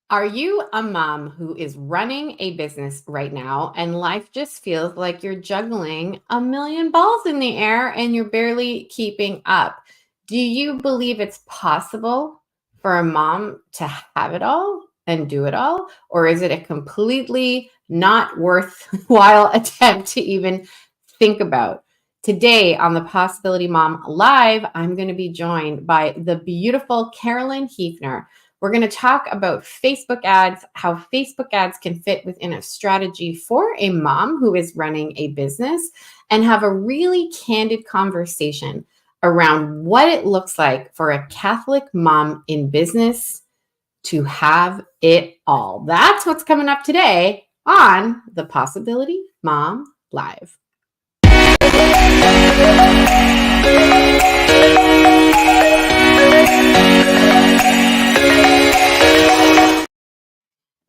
Are you a mom who is running a business right now and life just feels like you're juggling a million balls in the air and you're barely keeping up? Do you believe it's possible for a mom to have it all and do it all? Or is it a completely not worthwhile attempt to even think about? Today on the Possibility Mom Live, I'm going to be joined by the beautiful Carolyn Heefner. We're going to talk about Facebook ads, how Facebook ads can fit within a strategy for a mom who is running a business, and have a really candid conversation around what it looks like for a Catholic mom in business to have it all. That's what's coming up today on the Possibility Mom Live.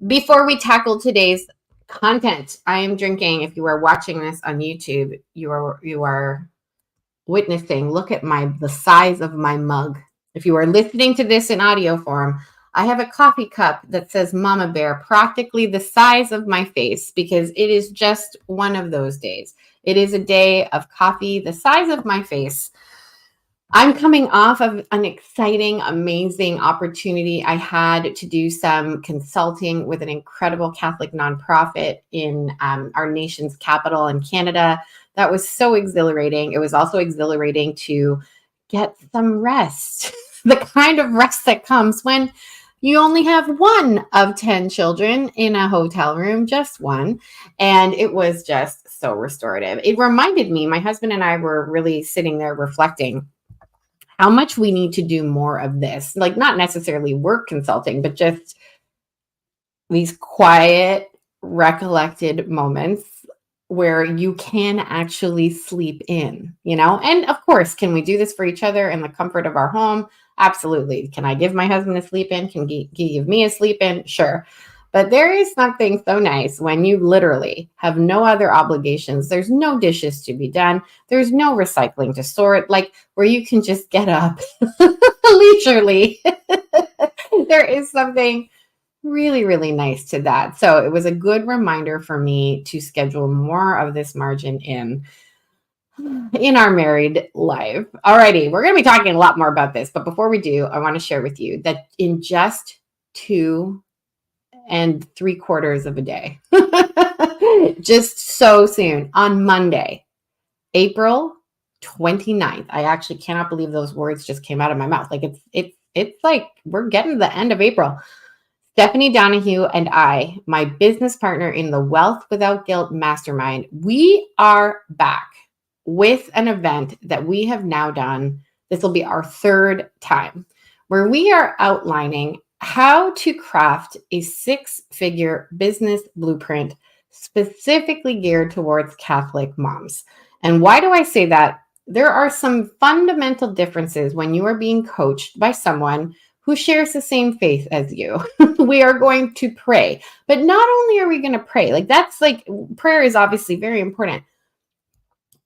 Before we tackle today's content, I am drinking. If you are watching this on YouTube, you are witnessing. Look at the size of my mug. If you are listening to this in audio form, I have a coffee cup that says Mama Bear, practically the size of my face, because it is just one of those days. It is a day of coffee the size of my face. I'm coming off of an exciting, amazing opportunity. I had to do some consulting with an incredible Catholic nonprofit in our nation's capital in Canada. That was so exhilarating. It was also exhilarating to get some rest, the kind of rest that comes when you only have one of 10 children in a hotel room, just one. And it was just so restorative. It reminded me, my husband and I were really sitting there reflecting how much we need to do more of this, like not necessarily work consulting, but just these quiet, recollected moments where you can actually sleep in, And of course, can we do this for each other in the comfort of our home? Absolutely. Can I give my husband a sleep in? Can he give me a sleep in? Sure. But there is something so nice when you literally have no other obligations. There's no dishes to be done. There's no recycling to sort, like where you can just get up leisurely. There is something really, really nice to that. So it was a good reminder for me to schedule more of this margin in our married life. Alrighty, we're going to be talking a lot more about this. But before we do, I want to share with you that in just 2.75 of a day. Just so soon on Monday, April 29th. I actually cannot believe those words just came out of my mouth. Like it's like we're getting to the end of April. Stephanie Donahue and I, my business partner in the Wealth Without Guilt Mastermind, we are back with an event that we have now done. This will be our third time, where we are outlining how to craft a 6-figure business blueprint specifically geared towards Catholic moms. And why do I say that? There are some fundamental differences when you are being coached by someone who shares the same faith as you. We are going to pray, but not only are we going to pray, prayer is obviously very important,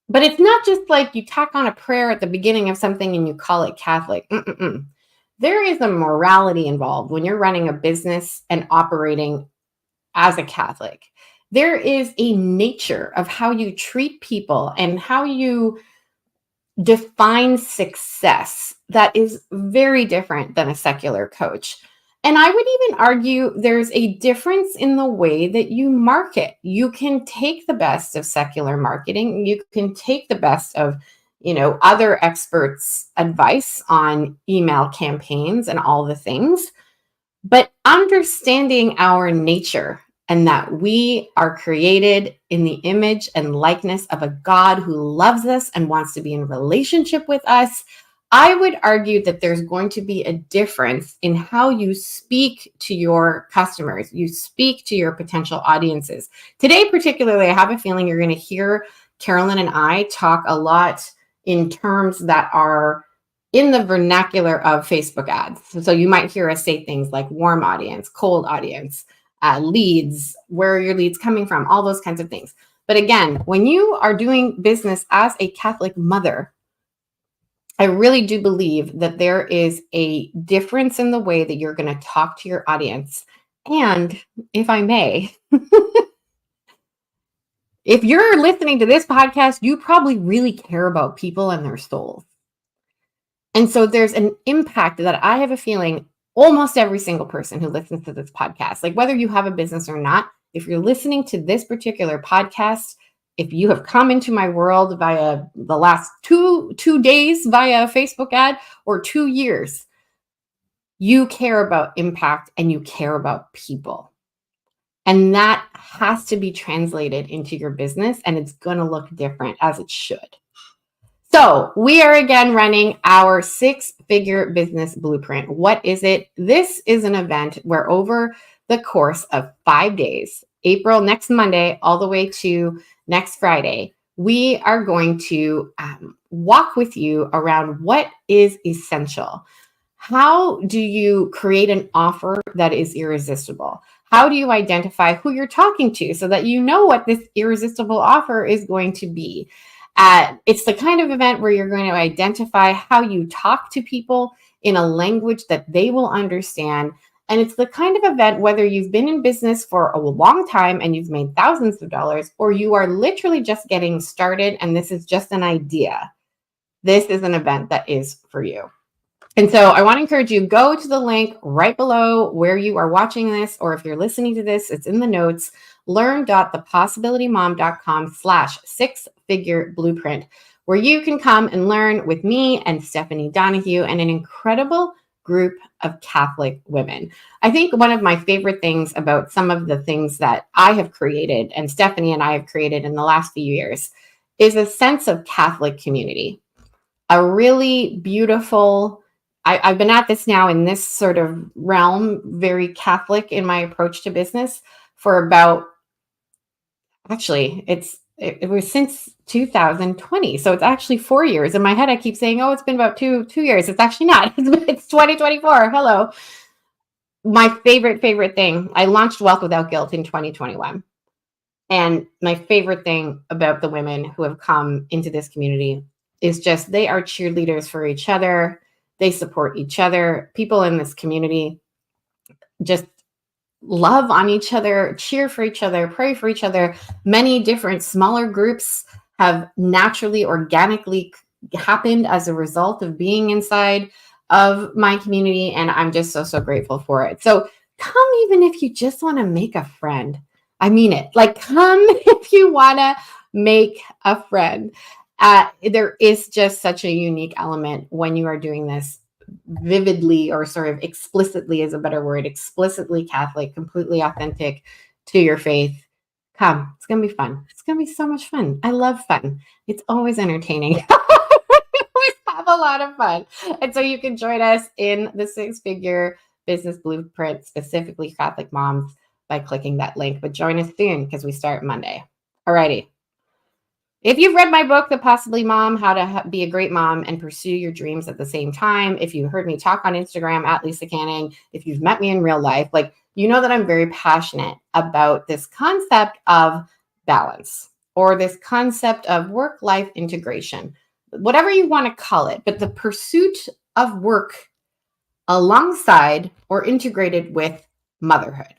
but it's not just like you tack on a prayer at the beginning of something and you call it Catholic. There is a morality involved when you're running a business and operating as a Catholic. There is a nature of how you treat people and how you define success that is very different than a secular coach. And I would even argue there's a difference in the way that you market. You can take the best of secular marketing. You can take the best of, other experts' advice on email campaigns and all the things. But understanding our nature and that we are created in the image and likeness of a God who loves us and wants to be in relationship with us, I would argue that there's going to be a difference in how you speak to your customers, you speak to your potential audiences. Today, particularly, I have a feeling you're going to hear Carolyn and I talk a lot in terms that are in the vernacular of Facebook ads. So you might hear us say things like warm audience, cold audience, leads, where are your leads coming from, all those kinds of things. But again, when you are doing business as a Catholic mother, I really do believe that there is a difference in the way that you're going to talk to your audience And if I may, if you're listening to this podcast, you probably really care about people and their souls. And so there's an impact that I have a feeling almost every single person who listens to this podcast, like whether you have a business or not, if you're listening to this particular podcast, if you have come into my world via the last two days via a Facebook ad or 2 years, you care about impact and you care about people. And that has to be translated into your business, and it's going to look different, as it should. So we are again running our 6-figure business blueprint. What is it? This is an event where over the course of 5 days, April next Monday, all the way to next Friday, we are going to walk with you around what is essential. How do you create an offer that is irresistible? How do you identify who you're talking to so that you know what this irresistible offer is going to be? It's the kind of event where you're going to identify how you talk to people in a language that they will understand. And it's the kind of event, whether you've been in business for a long time and you've made thousands of dollars, or you are literally just getting started and this is just an idea. This is an event that is for you. And so I want to encourage you, go to the link right below where you are watching this, or if you're listening to this, it's in the notes, learn.thepossibilitymom.com/6-figure blueprint, where you can come and learn with me and Stephanie Donahue and an incredible group of Catholic women. I think one of my favorite things about some of the things that I have created and Stephanie and I have created in the last few years is a sense of Catholic community, a really beautiful. I've been at this now in this sort of realm, very Catholic in my approach to business for about, actually, it was since 2020. So it's actually 4 years. In my head, I keep saying, oh, it's been about two years. It's actually not. It's 2024. Hello. My favorite thing, I launched Wealth Without Guilt in 2021. And my favorite thing about the women who have come into this community is just they are cheerleaders for each other. They support each other. People in this community just love on each other, cheer for each other, pray for each other. Many different smaller groups have naturally, organically happened as a result of being inside of my community. And I'm just so grateful for it. So come even if you just want to make a friend. I mean it. Like, come if you want to make a friend. There is just such a unique element when you are doing this vividly, or sort of explicitly is a better word, explicitly Catholic, completely authentic to your faith. Come, it's going to be fun. It's going to be so much fun. I love fun. It's always entertaining. We always have a lot of fun. And so you can join us in the 6-figure business blueprint, specifically Catholic moms, by clicking that link. But join us soon because we start Monday. Alrighty. If you've read my book, The Possibly Mom, How to Be a Great Mom and Pursue Your Dreams at the Same Time, if you heard me talk on Instagram at Lisa Canning, if you've met me in real life, like, you know that I'm very passionate about this concept of balance, or this concept of work-life integration, whatever you want to call it, but the pursuit of work alongside or integrated with motherhood.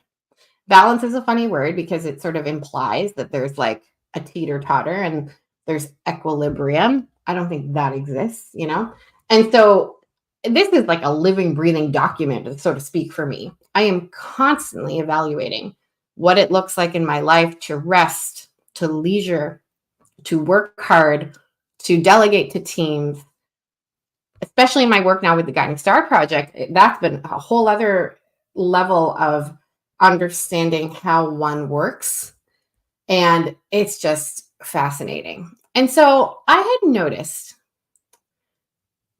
Balance is a funny word because it sort of implies that there's like a teeter-totter and there's equilibrium. I don't think that exists, you know? And so this is like a living, breathing document, so to speak, for me. I am constantly evaluating what it looks like in my life to rest, to leisure, to work hard, to delegate to teams, especially in my work now with the Guiding Star Project. That's been a whole other level of understanding how one works. And it's just fascinating. And so I had noticed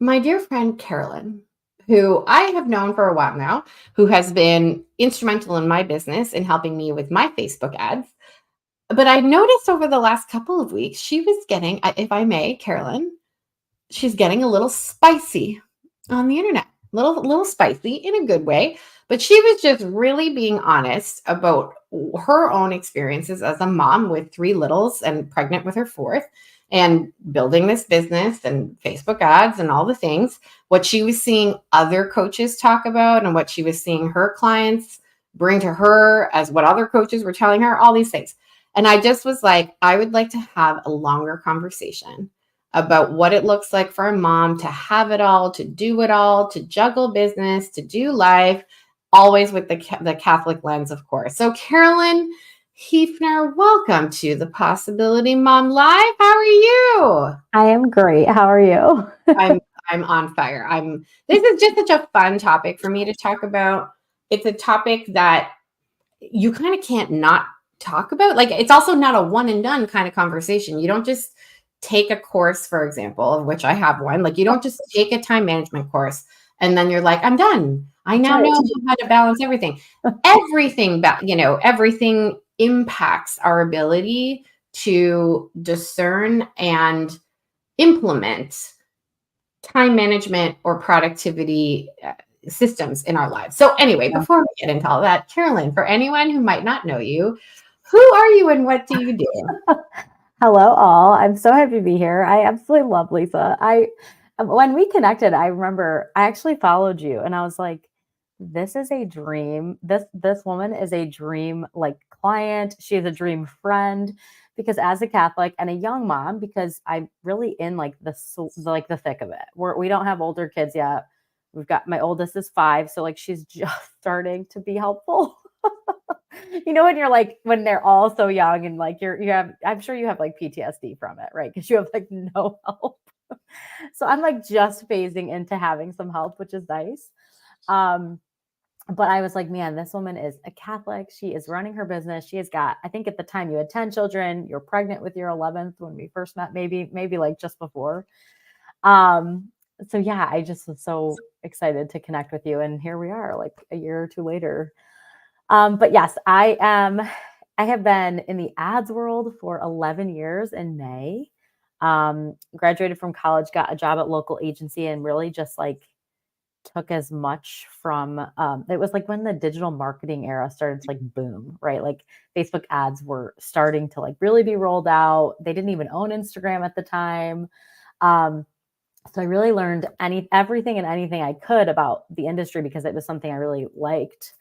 my dear friend Carolyn, who I have known for a while now, who has been instrumental in my business in helping me with my Facebook ads. But I noticed over the last couple of weeks, she was getting, if I may, Carolyn, she's getting a little spicy on the internet, little spicy in a good way. But she was just really being honest about her own experiences as a mom with 3 littles and pregnant with her 4th, and building this business and Facebook ads and all the things, what she was seeing other coaches talk about and what she was seeing her clients bring to her as what other coaches were telling her, all these things. And I just was like, I would like to have a longer conversation about what it looks like for a mom to have it all, to do it all, to juggle business, to do life, always with the Catholic lens, of course. So Carolyn Heefner, welcome to the Possibility Mom Live. How are you? I am great. How are you? I'm on fire. This is just such a fun topic for me to talk about. It's a topic that you kind of can't not talk about. Like, it's also not a one and done kind of conversation. You don't just take a course, for example, of which I have one. Like, you don't just take a time management course and then you're like, I'm done. I now know how to balance everything. Everything impacts our ability to discern and implement time management or productivity systems in our lives. So anyway, before we get into all that, Carolyn, for anyone who might not know you, who are you and what do you do? Hello, all. I'm so happy to be here. I absolutely love Lisa. When we connected, I remember I actually followed you, and I was like, "This is a dream. This woman is a dream like client. She is a dream friend." Because as a Catholic and a young mom, because I'm really in like the thick of it. We don't have older kids yet. We've got my oldest is 5, so like she's just starting to be helpful. When you're like, when they're all so young and like I'm sure you have like PTSD from it, right? Because you have like no help. So I'm like just phasing into having some help, which is nice. But I was like, man, this woman is a Catholic. She is running her business. She has got, I think at the time you had 10 children. You're pregnant with your 11th when we first met, maybe like just before. So yeah, I just was so excited to connect with you. And here we are like a year or two later. But yes, I have been in the ads world for 11 years in May. Graduated from college, got a job at local agency, and really just like took as much from it was like when the digital marketing era started to like boom, right? Like Facebook ads were starting to like really be rolled out. They didn't even own Instagram at the time. So I really learned everything and anything I could about the industry because it was something I really liked.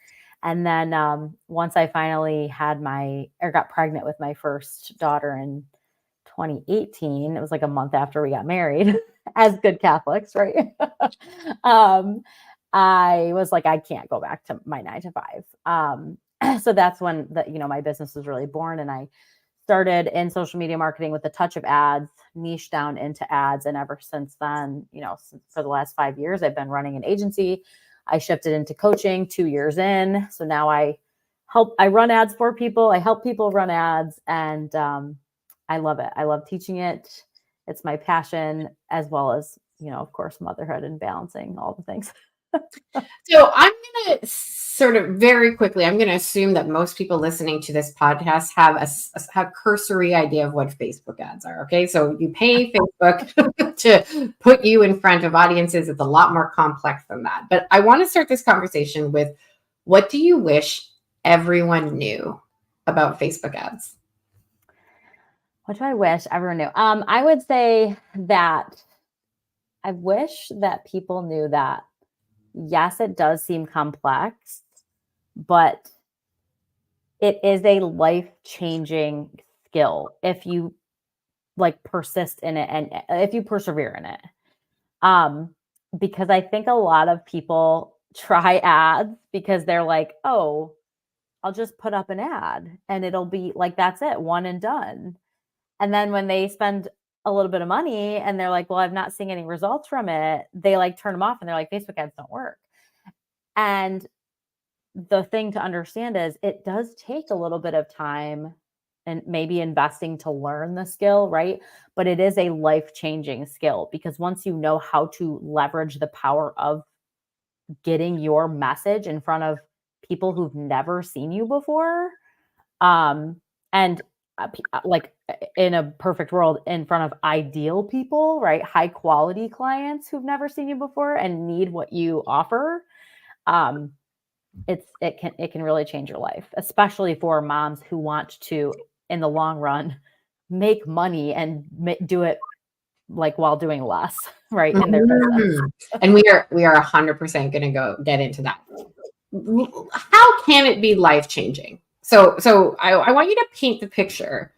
And then once I finally got pregnant with my first daughter in 2018, it was like a month after we got married, as good Catholics, right? I was like, I can't go back to my 9 to 5. So that's when my business was really born, and I started in social media marketing with a touch of ads, niche down into ads, and ever since then, for the last 5 years, I've been running an agency. I shifted into coaching 2 years in. So now I run ads for people. I help people run ads, and I love it. I love teaching it. It's my passion, as well as, of course, motherhood and balancing all the things. So I'm going to sort of very quickly, I'm going to assume that most people listening to this podcast have a cursory idea of what Facebook ads are. Okay. So you pay Facebook to put you in front of audiences. It's a lot more complex than that. But I want to start this conversation with, what do you wish everyone knew about Facebook ads? What do I wish everyone knew? I would say that I wish that people knew that, yes, it does seem complex, but it is a life-changing skill if you like persist in it and if you persevere in it. Because I think a lot of people try ads because they're like, oh, I'll just put up an ad and it'll be like, that's it, one and done. And then when they spend a little bit of money and they're like, well, I'm not seeing any results from it, they like turn them off and they're like, Facebook ads don't work. And the thing to understand is it does take a little bit of time and maybe investing to learn the skill, right? But it is a life-changing skill, because once you know how to leverage the power of getting your message in front of people who've never seen you before, and like in a perfect world, in front of ideal people, right? High quality clients who've never seen you before and need what you offer. It can really change your life, especially for moms who want to, in the long run, make money and do it like while doing less, right, in their business. And we are 100% going to get into that. how can it be life-changing? So I want you to paint the picture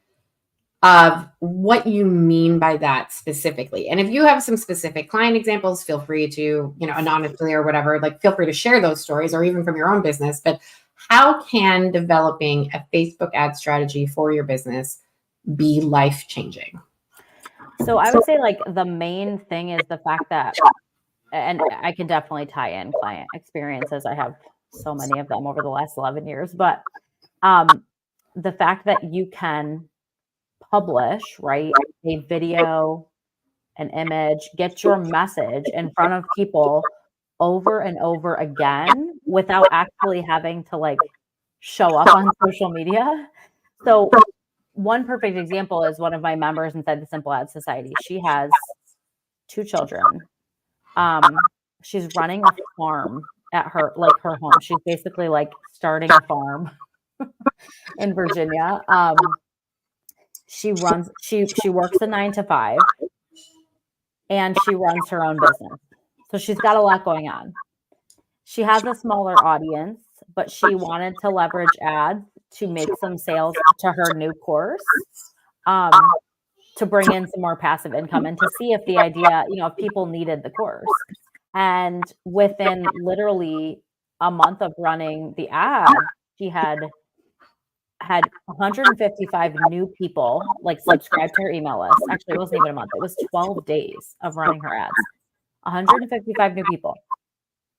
of what you mean by that specifically. And if you have some specific client examples, feel free to, anonymously or whatever, like feel free to share those stories or even from your own business. But how can developing a Facebook ad strategy for your business be life-changing? So I would say like the main thing is the fact that, and I can definitely tie in client experiences. I have so many of them over the last 11 years, but the fact that you can publish, right, a video, an image, get your message in front of people over and over again without actually having to like show up on social media. So one perfect example is one of my members inside the Simple Ad Society. She has 2 children. She's running a farm at her home. She's basically like starting a farm in Virginia. She works a 9 to 5 and she runs her own business. So she's got a lot going on. She has a smaller audience, but she wanted to leverage ads to make some sales to her new course, to bring in some more passive income and to see if the idea, if people needed the course. And within literally a month of running the ad, she had 155 new people like subscribe to her email list. Actually, it wasn't even a month. It was 12 days of running her ads. 155 new people.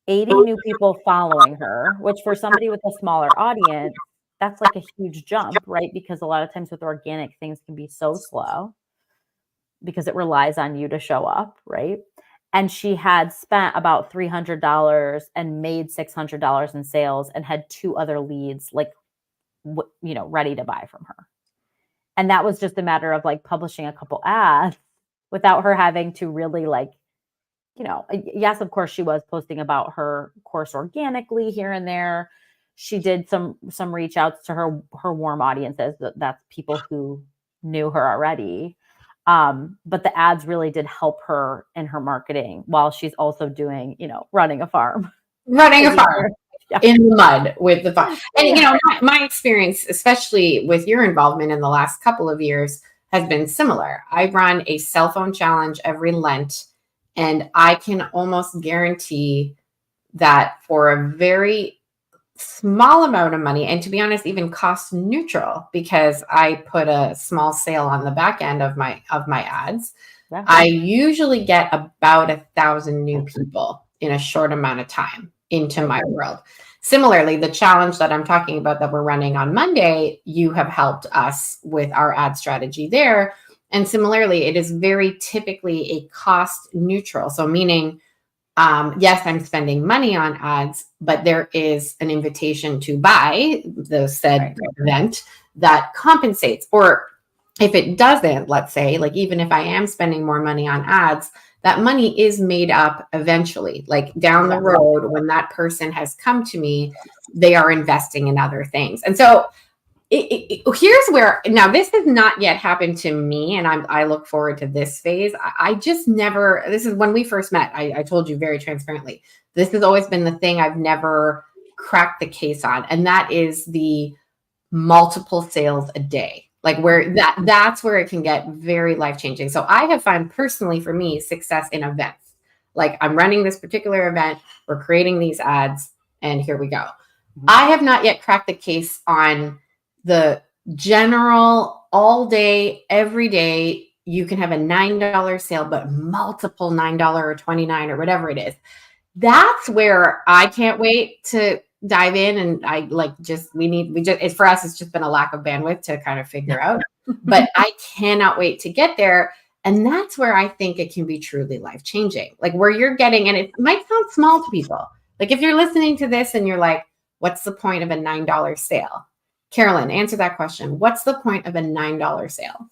80 new people following her, which for somebody with a smaller audience, that's like a huge jump, right? Because a lot of times with organic, things can be so slow because it relies on you to show up, right? And she had spent about $300 and made $600 in sales and had 2 other leads, like, ready to buy from her. And that was just a matter of like publishing a couple ads without her having to really like, yes, of course she was posting about her course organically here and there. She did some reach outs to her warm audiences. That's people who knew her already. But the ads really did help her in her marketing while she's also doing, running a farm. Yeah. In the mud with the farm. And, my experience, especially with your involvement in the last couple of years, has been similar. I run a cell phone challenge every Lent, and I can almost guarantee that for a very small amount of money, and to be honest, even cost neutral, because I put a small sale on the back end of my ads, I usually get about 1,000 new people in a short amount of time into my world. Similarly, the challenge that I'm talking about that we're running on Monday, you have helped us with our ad strategy there. And similarly, it is very typically a cost neutral. So meaning, yes, I'm spending money on ads, but there is an invitation to buy the said event that compensates. Or if it doesn't, let's say, like even if I am spending more money on ads, that money is made up eventually. Like down the road, when that person has come to me, they are investing in other things. And so here's where, now this has not yet happened to me, and I look forward to this phase. I just never, this is when we first met, I told you very transparently, this has always been the thing I've never cracked the case on. And that is the multiple sales a day. Like where that's where it can get very life-changing. So I have found personally for me success in events. Like I'm running this particular event, we're creating these ads, and here we go. Mm-hmm. I have not yet cracked the case on the general all day, every day, you can have a $9 sale, but multiple $9 or $29 or whatever it is. That's where I can't wait to dive in. And I like for us, it's just been a lack of bandwidth to kind of figure out, but I cannot wait to get there. And that's where I think it can be truly life-changing. Like where you're getting, and it might sound small to people. Like if you're listening to this and you're like, what's the point of a $9 sale? Carolyn, answer that question. What's the point of a $9 sale?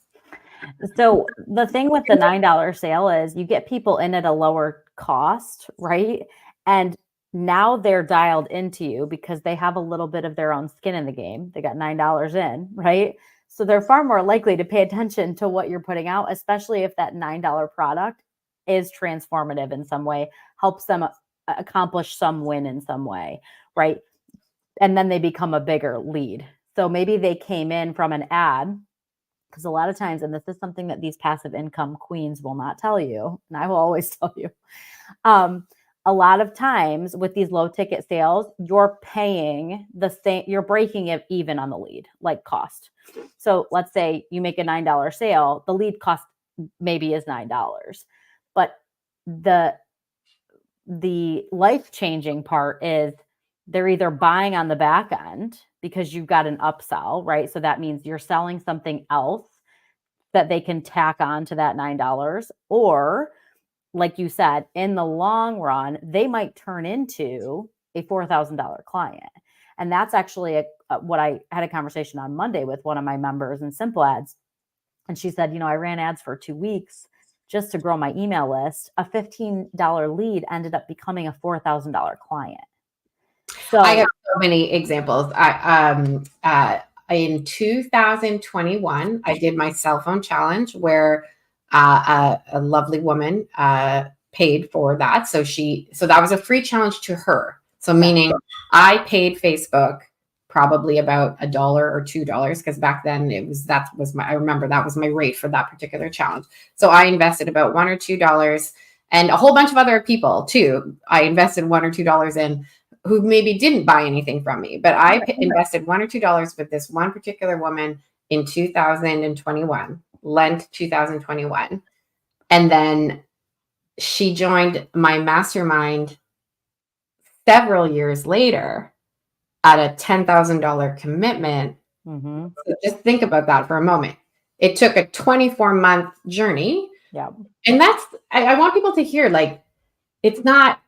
So the thing with the $9 sale is you get people in at a lower cost, right? And now they're dialed into you because they have a little bit of their own skin in the game. They got $9 in, right? So they're far more likely to pay attention to what you're putting out, especially if that $9 product is transformative in some way, helps them accomplish some win in some way, right? and then they become a bigger lead. So maybe they came in from an ad, because a lot of times, and this is something that these passive income queens will not tell you, and I will always tell you, a lot of times with these low ticket sales, you're paying the same, you're breaking it even on the lead, like cost. So let's say you make a $9 sale, the lead cost maybe is $9, but the life-changing part is they're either buying on the back end because you've got an upsell, right? So that means you're selling something else that they can tack on to that $9, or like you said, in the long run, they might turn into a $4,000 client. And that's actually what I had a conversation on Monday with one of my members in Simple Ads. And she said, I ran ads for 2 weeks just to grow my email list. A $15 lead ended up becoming a $4,000 client. So I have so many examples. In 2021, I did my cell phone challenge where a lovely woman paid for that. So that was a free challenge to her. So meaning I paid Facebook probably about $1 or $2, because back then I remember that was my rate for that particular challenge. So I invested about $1 or $2, and a whole bunch of other people too. I invested $1 or $2 in, who maybe didn't buy anything from me, but I invested $1 or $2 with this one particular woman in 2021, Lent 2021. And then she joined my mastermind several years later at a $10,000 commitment. mm-hmm. So just think about that for a moment. It took a 24-month journey. Yeah. And I want people to hear, like, it's not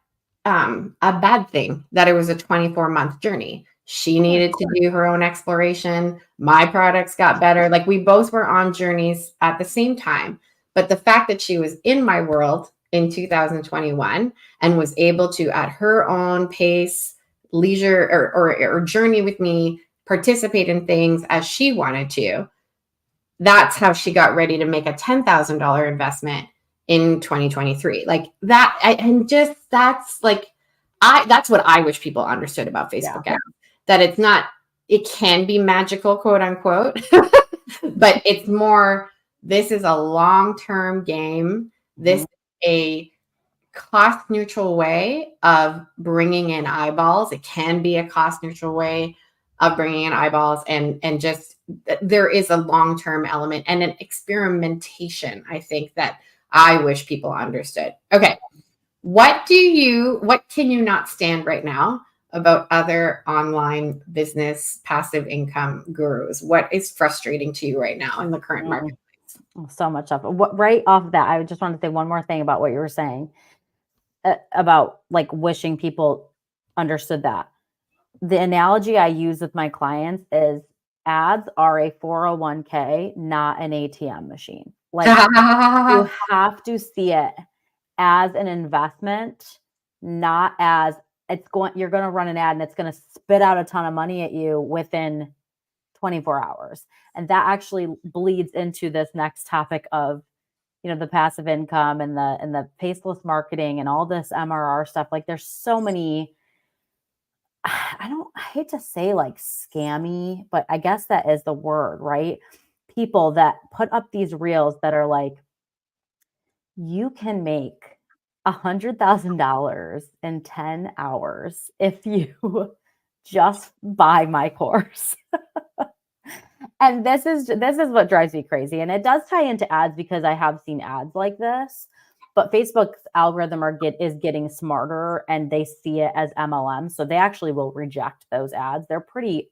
a bad thing that it was a 24-month journey. She needed to do her own exploration. My products got better. Like, we both were on journeys at the same time. But the fact that she was in my world in 2021 and was able to, at her own pace, leisure or journey with me, participate in things as she wanted to, that's how she got ready to make a $10,000 investment in 2023. Like that. That's what I wish people understood about Facebook ads, that it's not, it can be magical, quote unquote, but it's more, this is a long-term game. This is a cost neutral way of bringing in eyeballs. It can be a cost neutral way of bringing in eyeballs, and just there is a long-term element and an experimentation, I think, that I wish people understood. Okay. What can you not stand right now about other online business passive income gurus? What is frustrating to you right now in the current marketplace? So much stuff. Right off of that, I just want to say one more thing about what you were saying about like wishing people understood that. The analogy I use with my clients is ads are a 401k, not an ATM machine. Like you have to see it as an investment, not as you're going to run an ad and it's going to spit out a ton of money at you within 24 hours. And that actually bleeds into this next topic of, the passive income and the faceless marketing and all this MRR stuff. Like there's so many, I hate to say like scammy, but I guess that is the word, right? People that put up these reels that are like, you can make $100,000 in 10 hours if you just buy my course. And this is what drives me crazy. And it does tie into ads, because I have seen ads like this, but Facebook's algorithm is getting smarter, and they see it as MLM. So they actually will reject those ads. They're pretty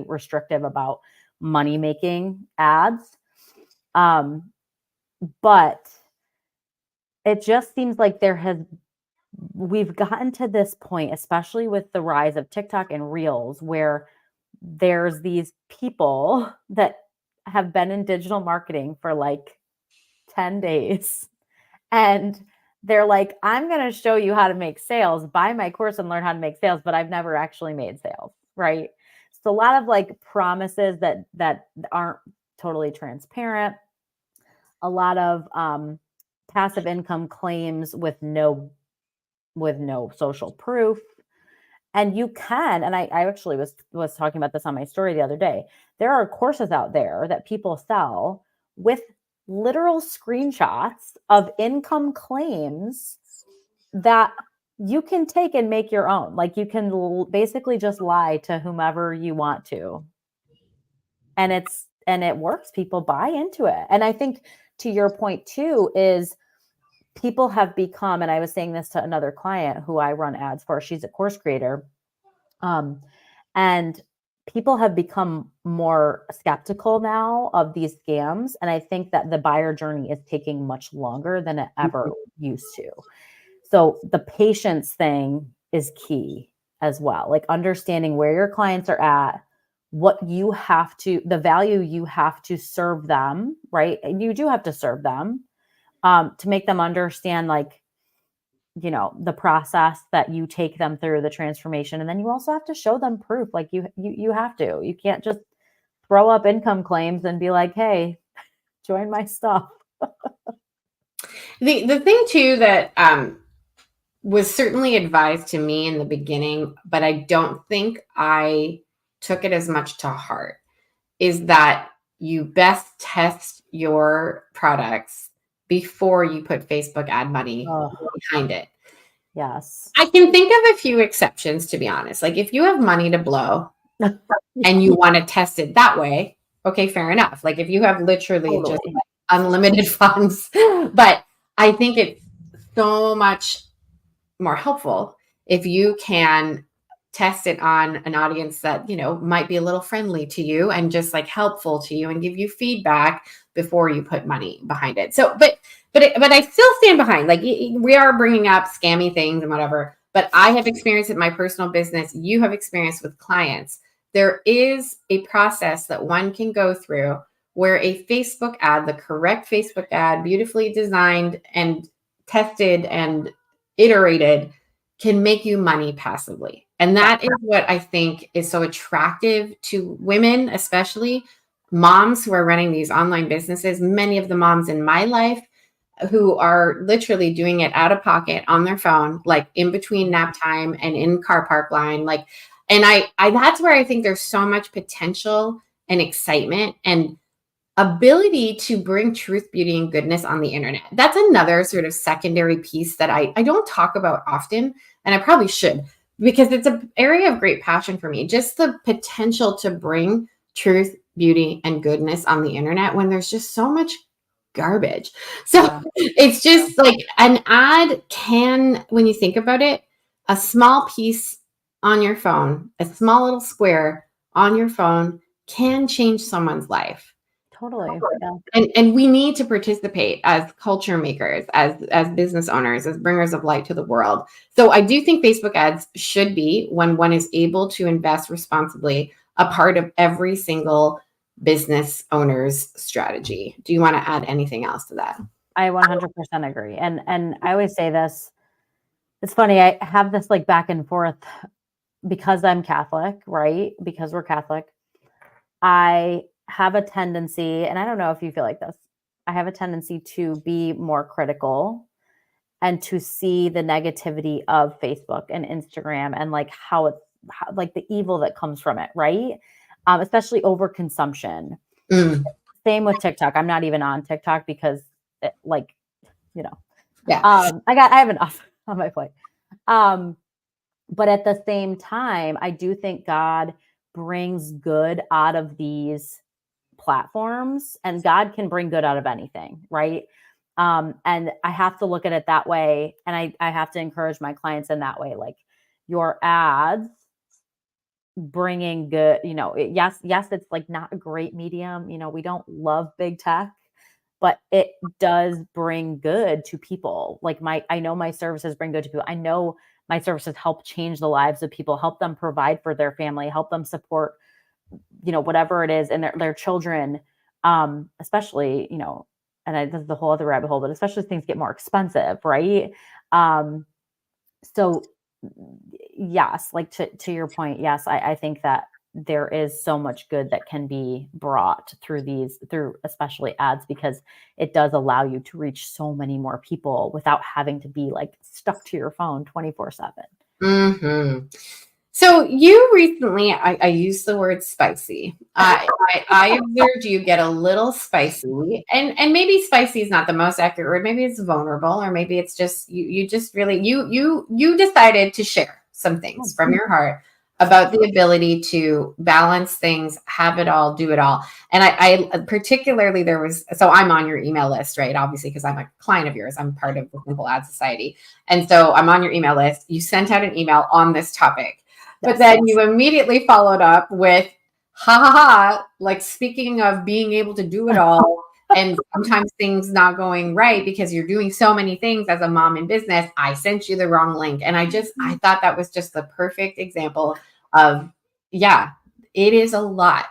restrictive about money making ads. But it just seems like we've gotten to this point, especially with the rise of TikTok and Reels, where there's these people that have been in digital marketing for like 10 days. And they're like, I'm going to show you how to make sales, buy my course and learn how to make sales, but I've never actually made sales, right? So a lot of like promises that aren't totally transparent. A lot of passive income claims with no social proof. And you can, and I actually was talking about this on my story the other day. There are courses out there that people sell with literal screenshots of income claims that you can take and make your own. Like you can basically just lie to whomever you want to. And it works. People buy into it. And I think to your point too is people have become, and I was saying this to another client who I run ads for, she's a course creator. And people have become more skeptical now of these scams. And I think that the buyer journey is taking much longer than it ever used to. So the patience thing is key as well. Like understanding where your clients are at, what you have to, the value you have to serve them, right? And you do have to serve them to make them understand, like, you know, the process that you take them through, the transformation. And then you also have to show them proof. Like you have to, you can't just throw up income claims and be like, hey, join my stuff. The thing too that was certainly advised to me in the beginning, but I don't think I took it as much to heart, is that you best test your products before you put Facebook ad money behind it. Yes. I can think of a few exceptions, to be honest. Like if you have money to blow and you want to test it that way, okay, fair enough. Like if you have literally just like unlimited funds, but I think it's so much more helpful if you can test it on an audience that, you know, might be a little friendly to you and just like helpful to you and give you feedback before you put money behind it. So, but I still stand behind, like we are bringing up scammy things and whatever, but I have experienced it in my personal business. You have experienced with clients. There is a process that one can go through where a Facebook ad, the correct Facebook ad, beautifully designed and tested and iterated, can make you money passively. And that is what I think is so attractive to women, especially moms who are running these online businesses. Many of the moms in my life who are literally doing it out of pocket on their phone, like in between nap time and in car park line. Like, and I that's where I think there's so much potential and excitement and ability to bring truth, beauty, and goodness on the internet. That's another sort of secondary piece that I don't talk about often, and I probably should, because it's an area of great passion for me. Just the potential to bring truth, beauty, and goodness on the internet when there's just so much garbage. So it's just like an ad can, when you think about it, a small piece on your phone, a small little square on your phone can change someone's life. Totally. Yeah. And we need to participate as culture makers, as business owners, as bringers of light to the world. So I do think Facebook ads should be, when one is able to invest responsibly, a part of every single business owner's strategy. Do you want to add anything else to that? I 100% agree. And I always say this, it's funny, I have this like back and forth because I'm Catholic, right? Because we're Catholic. I have a tendency, and I don't know if you feel like this, I have a tendency to be more critical and to see the negativity of Facebook and Instagram and like how it's like the evil that comes from it, right? Especially overconsumption. Same with TikTok. I'm not even on TikTok because it, like, you know, I have enough on my plate. But at the same time, I do think God brings good out of these platforms, and God can bring good out of anything, right? And I have to look at it that way. And I have to encourage my clients in that way. Like your ads bringing good, you know, yes, it's like not a great medium. You know, we don't love big tech, but it does bring good to people. Like I know my services bring good to people. I know my services help change the lives of people, help them provide for their family, help them support, you know, whatever it is, and their children, especially, you know, and this is the whole other rabbit hole, but especially as things get more expensive, right? So yes, like to your point, yes, I think that there is so much good that can be brought through especially ads, because it does allow you to reach so many more people without having to be like stuck to your phone 24/7. So you recently, I used the word spicy. I observed you get a little spicy, and maybe spicy is not the most accurate word. Maybe it's vulnerable, or maybe it's just you just really you decided to share some things from your heart about the ability to balance things, have it all, do it all. And I particularly so I'm on your email list, right? Obviously, because I'm a client of yours. I'm part of the Simple Ad Society. And so I'm on your email list. You sent out an email on this topic. But then you immediately followed up with, ha ha ha, like speaking of being able to do it all and sometimes things not going right because you're doing so many things as a mom in business, I sent you the wrong link. And I thought that was just the perfect example of, yeah, it is a lot.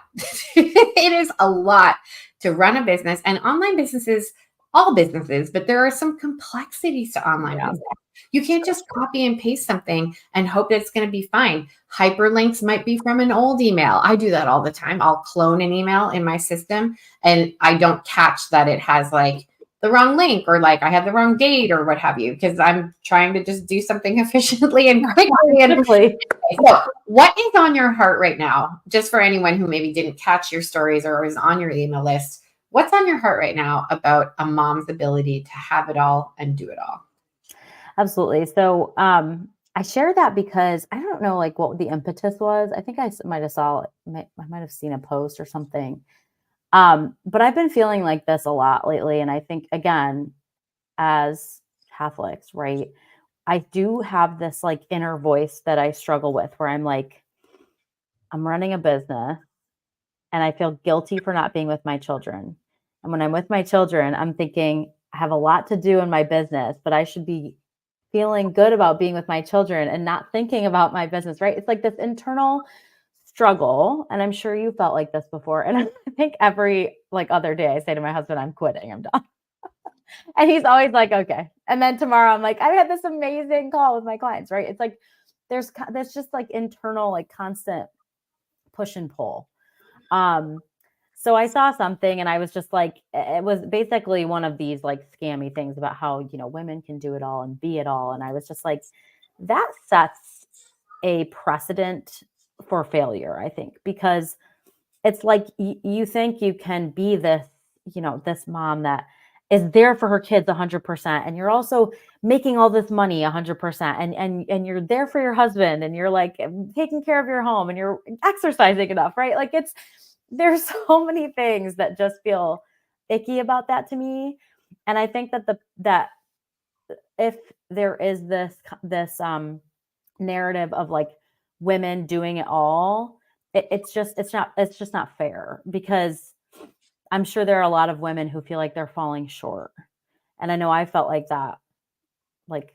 It is a lot to run a business, and online businesses, all businesses, but there are some complexities to online business. You can't just copy and paste something and hope that it's going to be fine. Hyperlinks might be from an old email. I do that all the time. I'll clone an email in my system and I don't catch that it has like the wrong link or like I have the wrong date or what have you, because I'm trying to just do something efficiently and quickly. And so what is on your heart right now, just for anyone who maybe didn't catch your stories or is on your email list? What's on your heart right now about a mom's ability to have it all and do it all? Absolutely. So I share that because I don't know like what the impetus was. I think I might have seen a post or something. But I've been feeling like this a lot lately. And I think, again, as Catholics, right, I do have this like inner voice that I struggle with where I'm like, I'm running a business and I feel guilty for not being with my children. And when I'm with my children, I'm thinking I have a lot to do in my business, but I should be feeling good about being with my children and not thinking about my business, right? It's like this internal struggle. And I'm sure you felt like this before. And I think every like other day I say to my husband, I'm quitting, I'm done. And he's always like, okay. And then tomorrow I'm like, I had this amazing call with my clients, right? It's like, there's just like internal, like constant push and pull. So I saw something and I was just like, it was basically one of these like scammy things about how, women can do it all and be it all. And I was just like, that sets a precedent for failure, I think, because it's like you think you can be this, this mom that is there for her kids 100%. And you're also making all this money 100%. And you're there for your husband and you're like taking care of your home and you're exercising enough, right? Like there's so many things that just feel icky about that to me. And I think that if there is this narrative of like women doing it all, it's just not fair, because I'm sure there are a lot of women who feel like they're falling short. And I know I felt like that, like,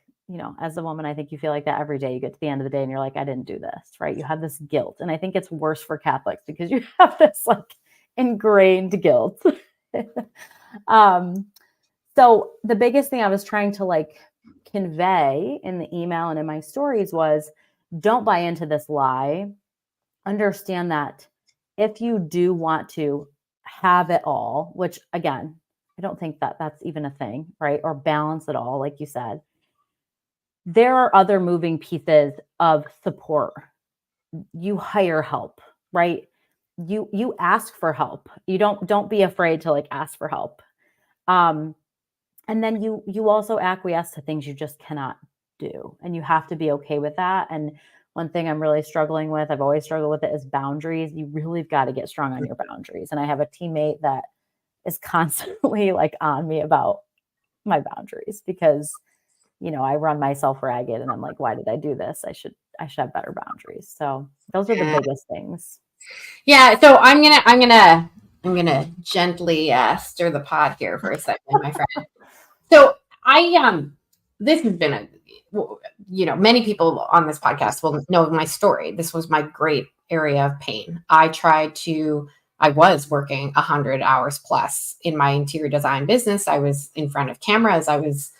as a woman, I think you feel like that every day. You get to the end of the day and you're like, I didn't do this, right? You have this guilt. And I think it's worse for Catholics because you have this like ingrained guilt. So the biggest thing I was trying to like convey in the email and in my stories was, don't buy into this lie. Understand that if you do want to have it all, which again, I don't think that that's even a thing, right? Or balance it all, like you said, there are other moving pieces of support. You hire help, right? You ask for help. You don't be afraid to like ask for help. And then you also acquiesce to things you just cannot do. And you have to be okay with that. And one thing I'm really struggling with, I've always struggled with it, is boundaries. You really got to get strong on your boundaries. And I have a teammate that is constantly like on me about my boundaries because, I run myself ragged and I'm like, why did I do this? I should have better boundaries. So those are the biggest things. Yeah. So I'm gonna gently stir the pot here for a second, my friend. So this has been many people on this podcast will know my story. This was my great area of pain. I was working 100 hours plus in my interior design business. I was in front of cameras. I was,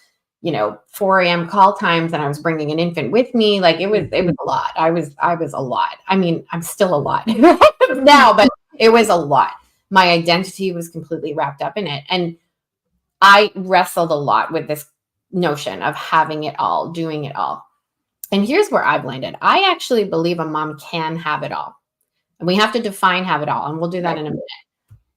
4 a.m. call times, and I was bringing an infant with me. Like it was a lot. I was a lot. I mean, I'm still a lot now, but it was a lot. My identity was completely wrapped up in it. And I wrestled a lot with this notion of having it all, doing it all. And here's where I've landed. I actually believe a mom can have it all. And we have to define have it all. And we'll do that in a minute.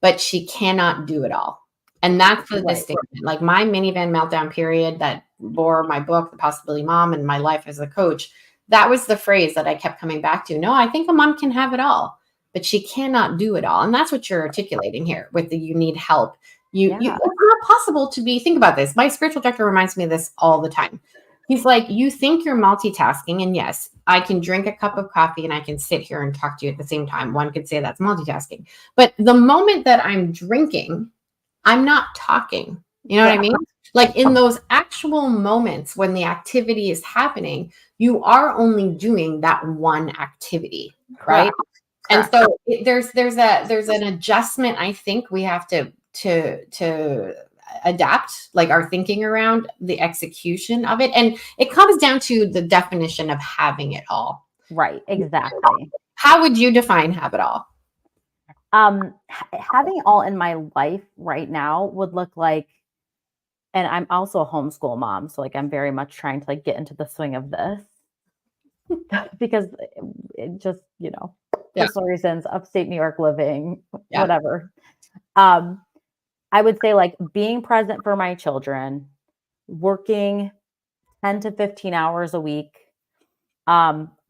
But she cannot do it all. And that's the distinction. Like my minivan meltdown period that bore my book, The Possibility Mom, and my life as a coach, that was the phrase that I kept coming back to. No, I think a mom can have it all, but she cannot do it all. And that's what you're articulating here with the you need help. It's not possible to be, think about this. My spiritual director reminds me of this all the time. He's like, you think you're multitasking. And yes, I can drink a cup of coffee and I can sit here and talk to you at the same time. One could say that's multitasking. But the moment that I'm drinking, I'm not talking. You know what I mean? Like in those actual moments when the activity is happening, you are only doing that one activity, right? And so there's an adjustment I think we have to adapt, like our thinking around the execution of it. And it comes down to the definition of having it all. Right, exactly. How would you define have it all? Having all in my life right now would look like, and I'm also a homeschool mom, so like I'm very much trying to like get into the swing of this because it just, personal reasons, upstate New York living, whatever. I would say like being present for my children, working 10 to 15 hours a week,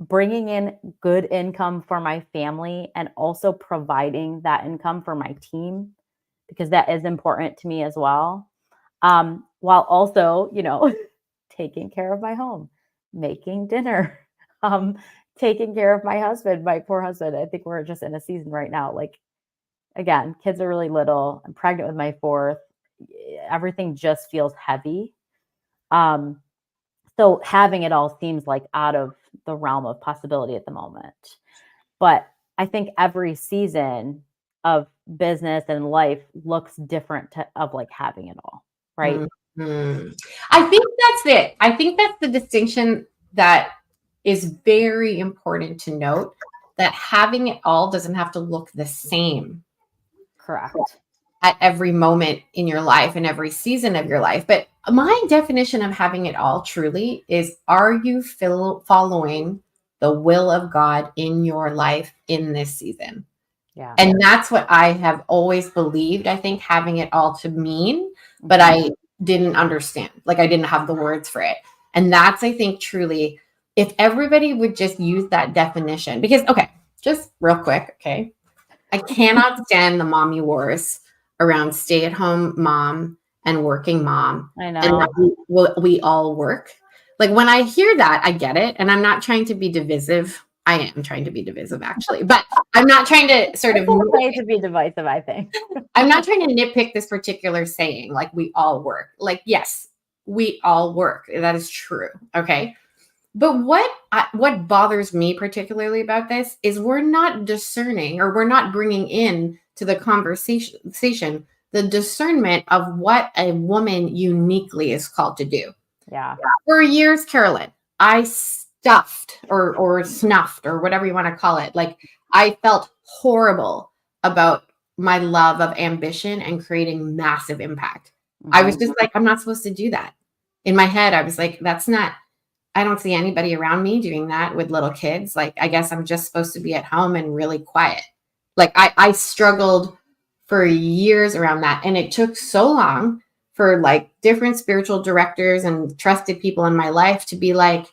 bringing in good income for my family and also providing that income for my team, because that is important to me as well. While also, taking care of my home, making dinner, taking care of my husband, my poor husband. I think we're just in a season right now. Like, again, kids are really little. I'm pregnant with my fourth. Everything just feels heavy. So having it all seems like out of the realm of possibility at the moment. But I think every season of business and life looks different of like having it all, right? Mm-hmm. I think that's it. I think that's the distinction that is very important to note, that having it all doesn't have to look the same. Correct. At every moment in your life and every season of your life. But my definition of having it all truly is, are you following the will of God in your life in this season? Yeah. And that's what I have always believed, I think, having it all to mean, but I didn't understand. Like I didn't have the words for it. And that's, I think, truly, if everybody would just use that definition, because, okay, just real quick, okay, I cannot stand the mommy wars around stay-at-home mom and working mom. I know. And we all work. Like when I hear that, I get it. And I'm not trying to be divisive. I am trying to be divisive, actually, but I'm not trying to sort of to be divisive, I think. I'm not trying to nitpick this particular saying, like we all work. Like, yes, we all work. That is true. Okay. But what bothers me particularly about this is we're not discerning, or we're not bringing in to the conversation the discernment of what a woman uniquely is called to do. Yeah. For years, Carolyn, I stuffed or snuffed or whatever you want to call it. Like I felt horrible about my love of ambition and creating massive impact. Mm-hmm. I was just like, I'm not supposed to do that. In my head, I was like, I don't see anybody around me doing that with little kids. Like, I guess I'm just supposed to be at home and really quiet. Like I struggled for years around that. And it took so long for like different spiritual directors and trusted people in my life to be like,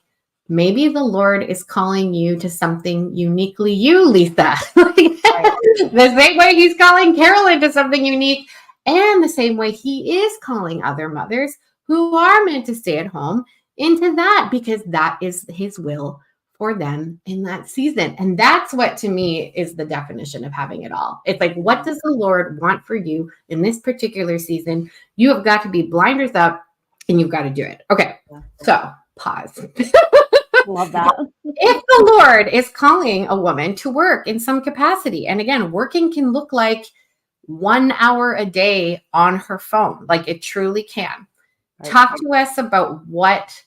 maybe the Lord is calling you to something uniquely you, Lisa. The same way he's calling Carolyn to something unique, and the same way he is calling other mothers who are meant to stay at home into that, because that is his will for them in that season. And that's what to me is the definition of having it all. It's like, what does the Lord want for you in this particular season? You have got to be blinders up and you've got to do it. Okay. So pause. Love that. If the Lord is calling a woman to work in some capacity, and again, working can look like 1 hour a day on her phone. Like it truly can. Talk to us about what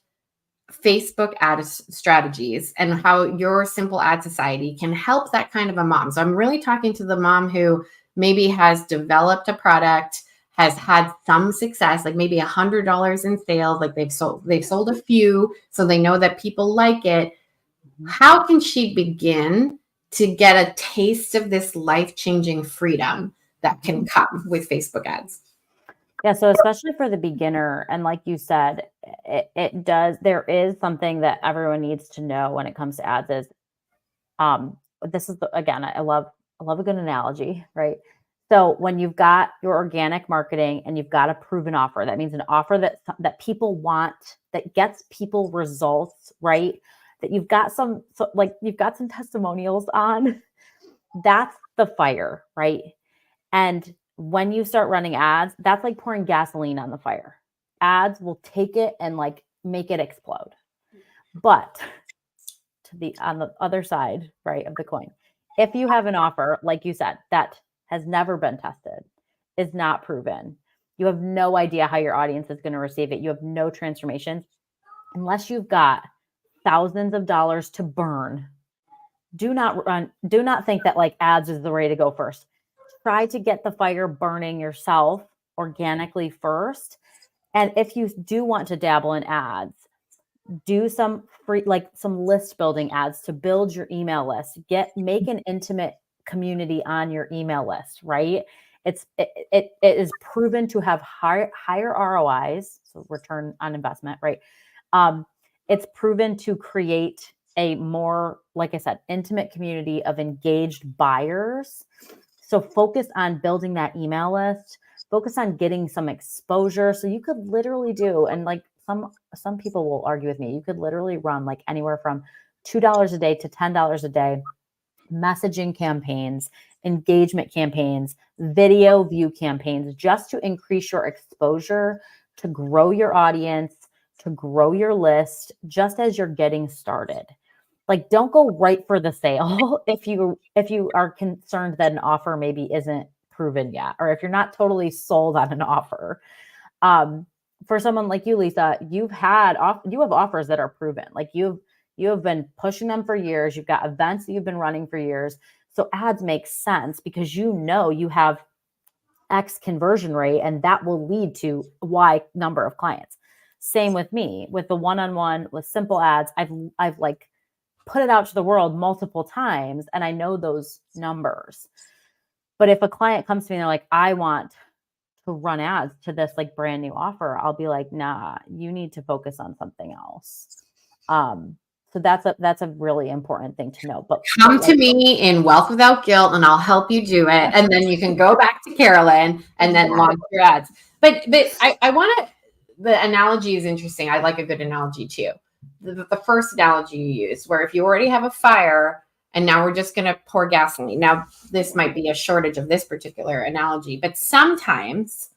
Facebook ad strategies and how your simple ad society can help that kind of a mom. So I'm really talking to the mom who maybe has developed a product, has had some success, like maybe $100 in sales, like they've sold a few, so they know that people like it. How can she begin to get a taste of this life-changing freedom that can come with Facebook ads? Yeah, so especially for the beginner, and like you said, there is something that everyone needs to know when it comes to ads is, this is again, I love a good analogy, right? So when you've got your organic marketing and you've got a proven offer, that means an offer that people want, that gets people results, right? That you've got you've got some testimonials on. That's the fire, right? And when you start running ads, that's like pouring gasoline on the fire. Ads will take it and like make it explode. But on the other side, right, of the coin, if you have an offer, like you said, that has never been tested, is not proven, you have no idea how your audience is going to receive it, you have no transformations, unless you've got thousands of dollars to burn, do not think that like ads is the way to go first. Try to get the fire burning yourself organically first. And if you do want to dabble in ads, do some free, like some list building ads to build your email list. Make an intimate community on your email list, right? It is proven to have higher ROIs, so return on investment, right? It's proven to create a more, like I said, intimate community of engaged buyers. So focus on building that email list, focus on getting some exposure. So you could literally do, and like some people will argue with me, you could literally run like anywhere from $2 a day to $10 a day, messaging campaigns, engagement campaigns, video view campaigns, just to increase your exposure, to grow your audience, to grow your list, just as you're getting started. Like, don't go right for the sale if you are concerned that an offer maybe isn't proven yet, or if you're not totally sold on an offer. For someone like you, Lisa, you have offers that are proven. Like you have been pushing them for years. You've got events that you've been running for years. So ads make sense because you have X conversion rate, and that will lead to Y number of clients. Same with me, with the one-on-one, with simple ads. I've like put it out to the world multiple times, and I know those numbers. But if a client comes to me and they're like, I want to run ads to this like brand new offer, I'll be like, nah, you need to focus on something else. So that's a really important thing to know. But come to me in Wealth Without Guilt, and I'll help you do it. And then you can go back to Carolyn and then launch your ads. But I want to. The analogy is interesting. I like a good analogy too. The first analogy you used, where if you already have a fire and now we're just going to pour gasoline. Now, this might be a shortage of this particular analogy, but sometimes,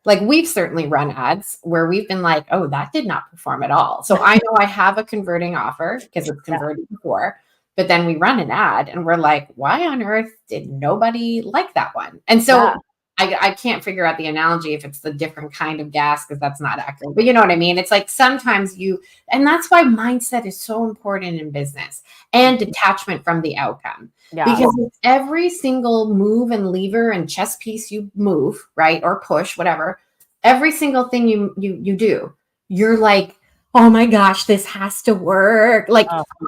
like we've certainly run ads where we've been like, oh, that did not perform at all. So I know I have a converting offer because it's converted before, but then we run an ad and we're like, why on earth did nobody like that one? And so I can't figure out the analogy if it's the different kind of gas, because that's not accurate. But you know what I mean? It's like sometimes and that's why mindset is so important in business, and detachment from the outcome. Yeah. Because it's every single move and lever and chess piece you move, right? Or push, whatever, every single thing you do, you're like, oh my gosh, this has to work. Like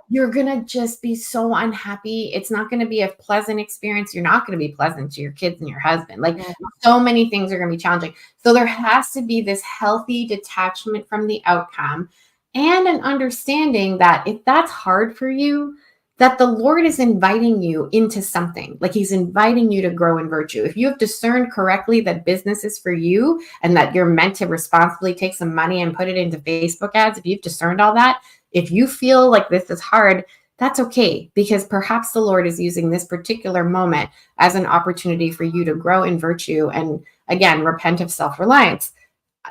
you're going to just be so unhappy. It's not going to be a pleasant experience. You're not going to be pleasant to your kids and your husband. Like so many things are going to be challenging. So there has to be this healthy detachment from the outcome, and an understanding that if that's hard for you, that the Lord is inviting you into something. Like he's inviting you to grow in virtue. If you have discerned correctly that business is for you and that you're meant to responsibly take some money and put it into Facebook ads, if you've discerned all that, if you feel like this is hard, that's okay, because perhaps the Lord is using this particular moment as an opportunity for you to grow in virtue and, again, repent of self-reliance.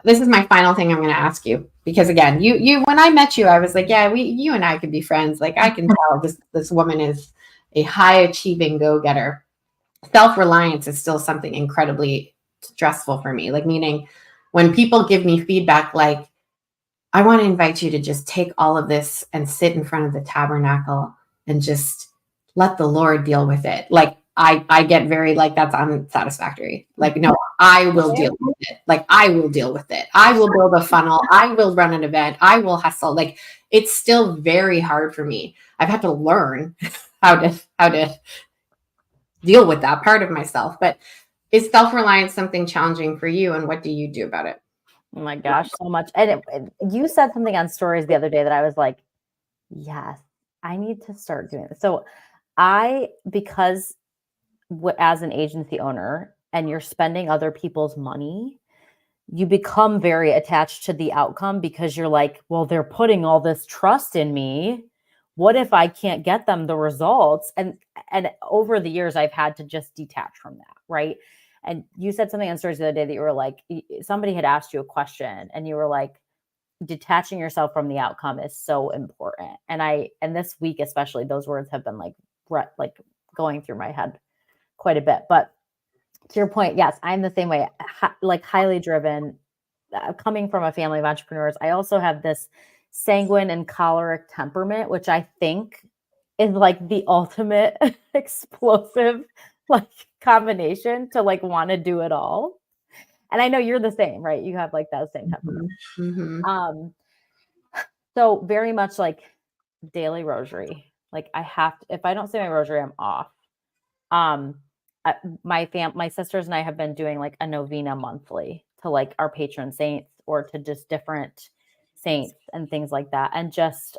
This is my final thing I'm going to ask you, because again, you when I met you, I was like, yeah, you and I could be friends. Like I can tell this woman is a high achieving go-getter. Self-reliance is still something incredibly stressful for me. Like, meaning when people give me feedback, like, I want to invite you to just take all of this and sit in front of the tabernacle and just let the Lord deal with it. Like, I get very like, that's unsatisfactory. Like, no, I will deal with it. Like, I will deal with it. I will build a funnel. I will run an event. I will hustle. Like, it's still very hard for me. I've had to learn how to deal with that part of myself. But is self-reliance something challenging for you, and what do you do about it? Oh my gosh, so much. And you said something on stories the other day that I was like, yes, I need to start doing this. So because as an agency owner and you're spending other people's money, you become very attached to the outcome because you're like, well, they're putting all this trust in me. What if I can't get them the results? And over the years, I've had to just detach from that, right? And you said something on stories the other day that you were like, somebody had asked you a question and you were like, detaching yourself from the outcome is so important. And this week, especially, those words have been like going through my head quite a bit. But to your point, yes, I'm the same way, like highly driven, coming from a family of entrepreneurs. I also have this sanguine and choleric temperament, which I think is like the ultimate explosive like combination to like want to do it all. And I know you're the same, right? You have like that same temperament. So very much like daily rosary. Like I have to, if I don't say my rosary, I'm off. My sisters and I have been doing like a novena monthly to like our patron saints or to just different saints and things like that. And just,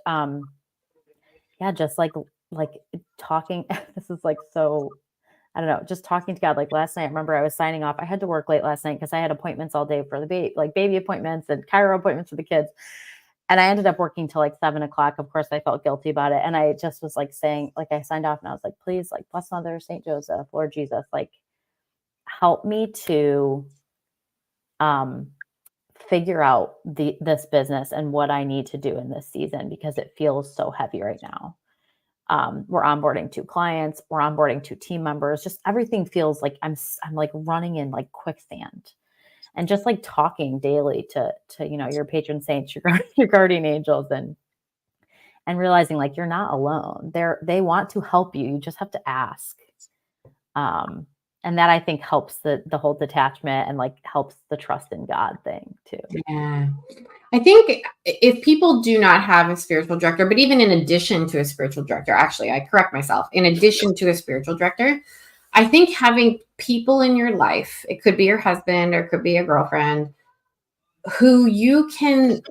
just like talking, this is like, so I don't know, just talking to God. Like last night, I remember I was signing off. I had to work late last night because I had appointments all day for the baby appointments and chiro appointments for the kids. And I ended up working till like 7:00. Of course, I felt guilty about it. And I just was like saying, like, I signed off and I was like, please, like, bless Mother St. Joseph, Lord Jesus, like, help me to figure out this business and what I need to do in this season because it feels so heavy right now. We're onboarding 2 clients, we're onboarding 2 team members. Just everything feels like I'm like running in like quicksand. And just like talking daily to your patron saints, your guardian angels, and realizing like you're not alone. They want to help you. You just have to ask. And that I think helps the whole detachment and like helps the trust in God thing too. Yeah. I think if people do not have a spiritual director, but even in addition to a spiritual director, actually, I correct myself, in addition to a spiritual director, I think having people in your life, it could be your husband or it could be a girlfriend, who you can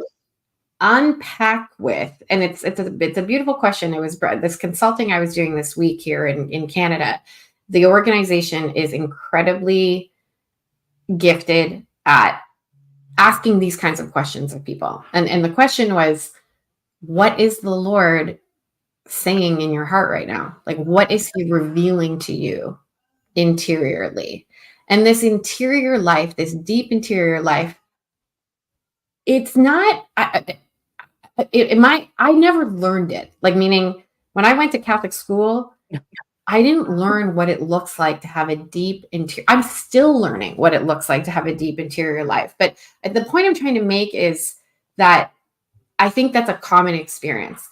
unpack with. And it's a beautiful question. It was this consulting I was doing this week here in Canada. The organization is incredibly gifted at asking these kinds of questions of people. And the question was, what is the Lord saying in your heart right now? Like, what is he revealing to you interiorly? And this interior life, this deep interior life, it's not, I never learned it. Like, meaning when I went to Catholic school, I didn't learn what it looks like to have a deep interior. I'm still learning what it looks like to have a deep interior life. But the point I'm trying to make is that I think that's a common experience.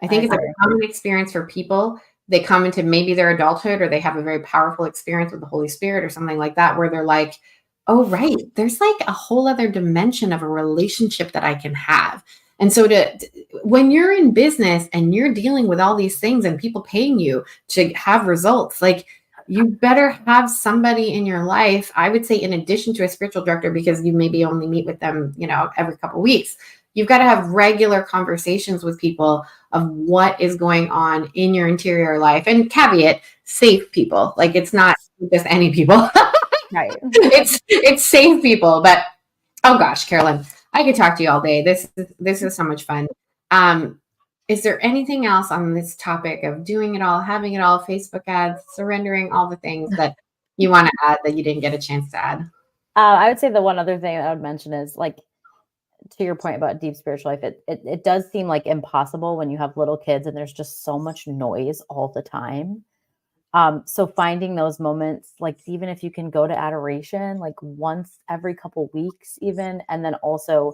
I think it's a common experience for people. They come into maybe their adulthood or they have a very powerful experience with the Holy Spirit or something like that, where they're like, oh, right, there's like a whole other dimension of a relationship that I can have. And so when you're in business and you're dealing with all these things and people paying you to have results, like you better have somebody in your life, I would say, in addition to a spiritual director, because you maybe only meet with them, every couple of weeks. You've got to have regular conversations with people of what is going on in your interior life, and caveat, safe people. Like, it's not just any people. Right. It's safe people. But oh gosh, Carolyn, I could talk to you all day. This is so much fun. Is there anything else on this topic of doing it all, having it all, Facebook ads, surrendering, all the things that you want to add that you didn't get a chance to add? I would say the one other thing I would mention is, like, to your point about deep spiritual life, it does seem like impossible when you have little kids and there's just so much noise all the time. So finding those moments, like even if you can go to adoration, like once every couple weeks even, and then also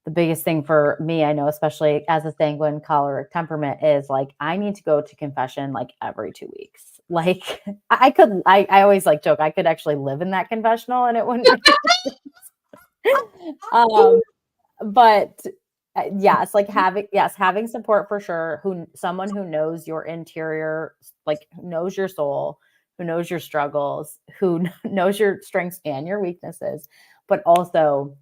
the biggest thing for me, I know, especially as a sanguine choleric temperament, is like, I need to go to confession like every 2 weeks. Like I always like joke, I could actually live in that confessional and it wouldn't make but yes, like having support for sure, someone who knows your interior, like who knows your soul, who knows your struggles, who knows your strengths and your weaknesses, but also,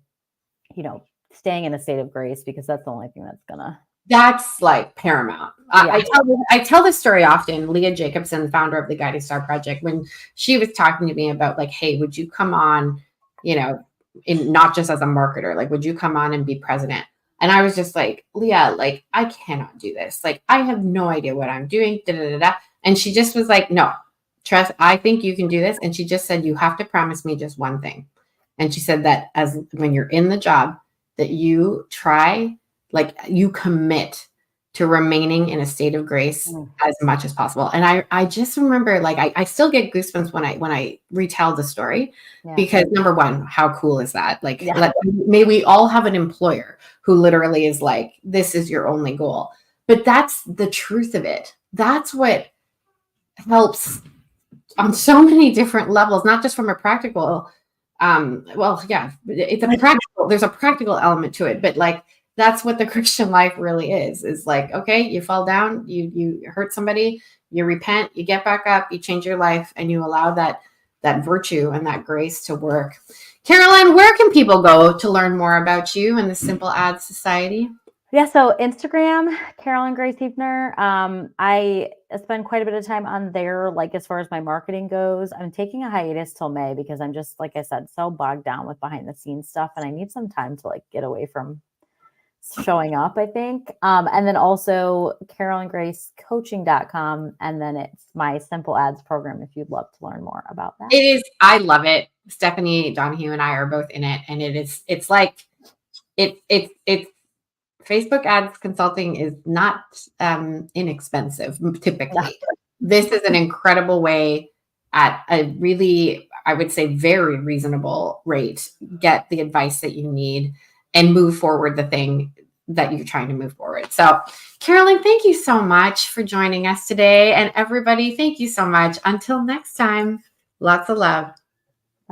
staying in a state of grace, because that's the only thing that's like paramount. Yeah. I tell this story often. Leah Jacobson, founder of the Guiding Star Project, when she was talking to me about like, hey, would you come on, not just as a marketer, like, would you come on and be president? And I was just like, Leah, like, I cannot do this. Like, I have no idea what I'm doing. Da, da, da, da. And she just was like, no, trust, I think you can do this. And she just said, you have to promise me just one thing. And she said that as when you're in the job, that you try, like you commit to remaining in a state of grace as much as possible. And I just remember, like, I still get goosebumps when I retell the story, because number one, how cool is that? Like, may we all have an employer who literally is like, this is your only goal. But that's the truth of it. That's what helps on so many different levels, not just from a practical, it's a practical, there's a practical element to it, but like, that's what the Christian life really is like, okay, you fall down, you hurt somebody, you repent, you get back up, you change your life, and you allow that virtue and that grace to work. Carolyn, where can people go to learn more about you and the Simple Ads Society? Yeah, so Instagram, Carolyn Grace Heefner. I spend quite a bit of time on there, like as far as my marketing goes. I'm taking a hiatus till May because I'm just, like I said, so bogged down with behind the scenes stuff, and I need some time to like get away from showing up, I think. And then also carolyngracecoaching.com. And then it's my Simple Ads program if you'd love to learn more about that. It is. I love it. Stephanie Donahue and I are both in it. And it's like, it's Facebook ads consulting is not inexpensive typically. This is an incredible way at a really, I would say, very reasonable rate, get the advice that you need and move forward the thing that you're trying to move forward. So, Carolyn, thank you so much for joining us today. And everybody, thank you so much. Until next time, lots of love.